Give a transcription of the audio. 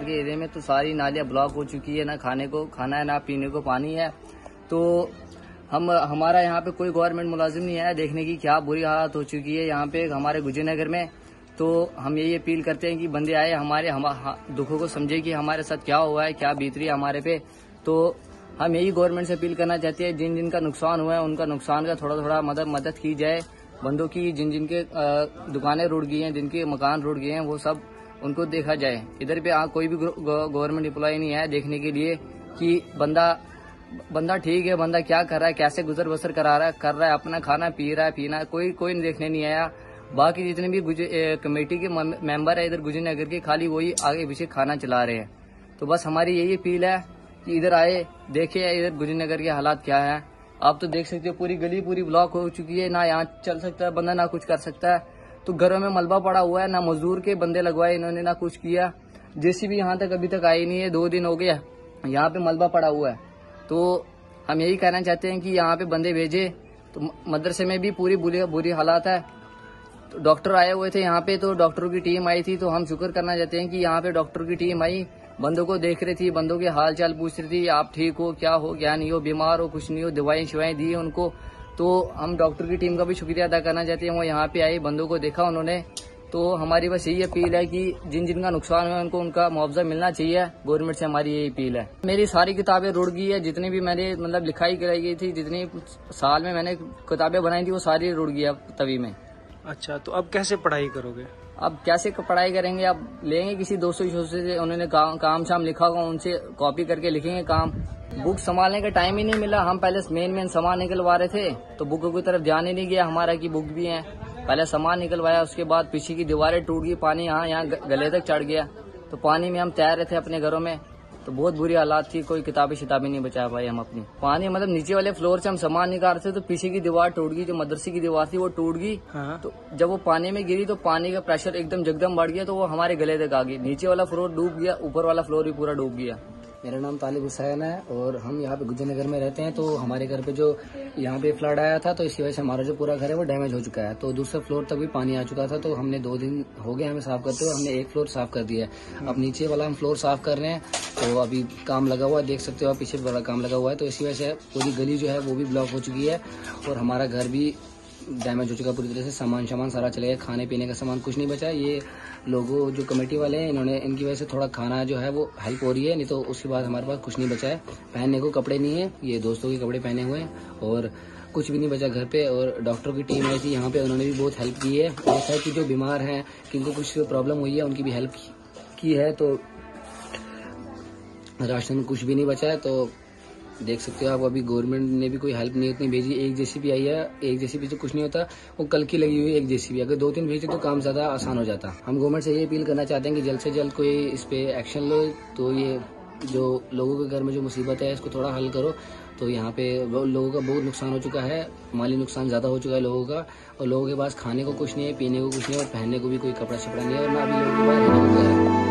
नगर के एरिया में तो सारी नालियाँ ब्लॉक हो चुकी है, ना खाने को खाना है ना पीने को पानी है। तो हमारा यहाँ पे कोई गवर्नमेंट मुलाजिम नहीं है, देखने की क्या बुरी हालत हो चुकी है यहाँ पे हमारे गुजर नगर में। तो हम यही अपील करते हैं कि बंदे आए हमारे दुखों को समझे कि हमारे साथ क्या हुआ है, क्या बीत रही है हमारे पे। तो हम यही गवर्नमेंट से अपील करना चाहते हैं, जिन जिनका नुकसान हुआ है उनका नुकसान का थोड़ा थोड़ा मदद की जाए। बंदों की जिन जिनके दुकानें रुड़ गई हैं, जिनके मकान रुड़ गए हैं, वो सब उनको देखा जाए। इधर पे कोई भी गवर्नमेंट एम्प्लॉय नहीं है देखने के लिए कि बंदा ठीक है, बंदा क्या कर रहा है, कैसे गुजर बसर कर रहा है, अपना खाना पी रहा है, पीना कोई देखने नहीं आया। बाकी जितने भी कमेटी के मेंबर है इधर गुजर नगर के, खाली वही आगे पीछे खाना चला रहे हैं। तो बस हमारी यही अपील है कि इधर आए, देखे इधर गुजर नगर के हालात क्या है। आप तो देख सकते हो पूरी गली पूरी ब्लॉक हो चुकी है, ना यहाँ चल सकता है बंदा, ना कुछ कर सकता है। तो घरों में मलबा पड़ा हुआ है, ना मजदूर के बंदे लगवाए इन्होंने, ना कुछ किया। जेसीबी यहाँ तक अभी तक आई नहीं है, 2 दिन हो गया यहाँ पे मलबा पड़ा हुआ है। तो हम यही कहना चाहते हैं कि यहाँ पे बंदे भेजे। तो मदरसे में भी पूरी बुरी हालात है। तो डॉक्टर आए हुए थे यहाँ पे, तो डॉक्टरों की टीम आई थी। तो हम शुक्र करना चाहते हैं कि यहाँ पे डॉक्टर की टीम आई, बंदों को देख रही थी, बंदों के हाल चाल पूछ रही थी, आप ठीक हो, क्या नहीं हो, बीमार हो, कुछ नहीं हो, दवाई शवाएं दी उनको। तो हम डॉक्टर की टीम का भी शुक्रिया अदा करना चाहते हैं। वो यहाँ पे आई, बंदों को देखा उन्होंने। तो हमारी बस यही अपील है कि जिन जिनका नुकसान हुआ उनको उनका मुआवजा मिलना चाहिए। गवर्नमेंट से हमारी यही अपील है। मेरी सारी किताबें रुड़ गई है, जितनी भी मैंने मतलब लिखाई कराई गई थी, जितनी साल में मैंने किताबें बनाई थी, वो सारी रुड़ गई है तवी में। अच्छा, तो अब कैसे पढ़ाई करोगे? अब कैसे पढ़ाई करेंगे? अब लेंगे किसी दोस्तों से, उन्होंने काम शाम लिखा होगा, उनसे कॉपी करके लिखेंगे काम। बुक संभालने का टाइम ही नहीं मिला। हम पहले मेन सामान निकलवा रहे थे, तो बुक की तरफ ध्यान ही नहीं गया हमारा कि बुक भी है। पहले सामान निकलवाया, उसके बाद पीछे की दीवारें टूट गई, पानी यहाँ गले तक चढ़ गया। तो पानी में हम तैर रहे थे अपने घरों में, तो बहुत बुरी हालात थी। कोई किताबें शिताबें नहीं बचा पाए हम अपनी। पानी मतलब नीचे वाले फ्लोर से हम सामान निकाल रहे थे, तो पीछे की दीवार टूट गई, जो मदरसे की दीवार थी वो टूट गई। हाँ। तो जब वो पानी में गिरी तो पानी का प्रेशर एकदम जगदम बढ़ गया, तो वो हमारे गले तक आ गई। नीचे वाला फ्लोर डूब गया, ऊपर वाला फ्लोर भी पूरा डूब गया। मेरा नाम तालिब हुसैन है और हम यहाँ पे गुजर नगर में रहते हैं। तो हमारे घर पे जो यहाँ पे फ्लड आया था, तो इसी वजह से हमारा जो पूरा घर है वो डैमेज हो चुका है। तो दूसरे फ्लोर तक भी पानी आ चुका था। तो हमने 2 दिन हो गए हमें साफ करते हुए, हमने 1 फ्लोर साफ कर दिया है। अब नीचे वाला हम फ्लोर साफ कर रहे हैं। तो अभी काम लगा हुआ है, देख सकते हो आप, पीछे बड़ा काम लगा हुआ है। तो इसी वजह से पूरी गली जो है वो भी ब्लॉक हो चुकी है और हमारा घर भी डैमेज हो चुका पूरी तरह से। सामान सारा चले गया, खाने पीने का सामान कुछ नहीं बचा। ये लोगों जो कमेटी वाले हैं, इन्होंने इनकी वजह से थोड़ा खाना जो है वो हेल्प हो रही है, नहीं तो उसके बाद हमारे पास कुछ नहीं बचा है। पहनने को कपड़े नहीं है, ये दोस्तों के कपड़े पहने हुए हैं और कुछ भी नहीं बचा घर पे। और डॉक्टरों की टीम आई थी यहाँ पे, उन्होंने भी बहुत हेल्प की है। ऐसा है कि जो बीमार हैं, किनको कुछ प्रॉब्लम हुई है, उनकी भी हेल्प की है। तो राशन कुछ भी नहीं बचा है। तो देख सकते हो आप, अभी गवर्नमेंट ने भी कोई हेल्प नहीं उतनी भेजी। 1 जेसीबी आई है, 1 जेसीबी से कुछ नहीं होता, वो कल की लगी हुई है 1 जेसीबी। अगर 2-3 भेजे तो काम ज्यादा आसान हो जाता। हम गवर्नमेंट से ये अपील करना चाहते हैं कि जल्द से जल्द कोई इस पे एक्शन लो। तो ये जो लोगों के घर में जो मुसीबत है इसको थोड़ा हल करो। तो यहाँ पे लोगों का बहुत नुकसान हो चुका है, माली नुकसान ज्यादा हो चुका है लोगों का। और लोगों के पास खाने को कुछ नहीं है, पीने को कुछ नहीं है और पहनने को भी कोई कपड़ा शपड़ा नहीं है और ना अभी लोगों के पास रहने को है।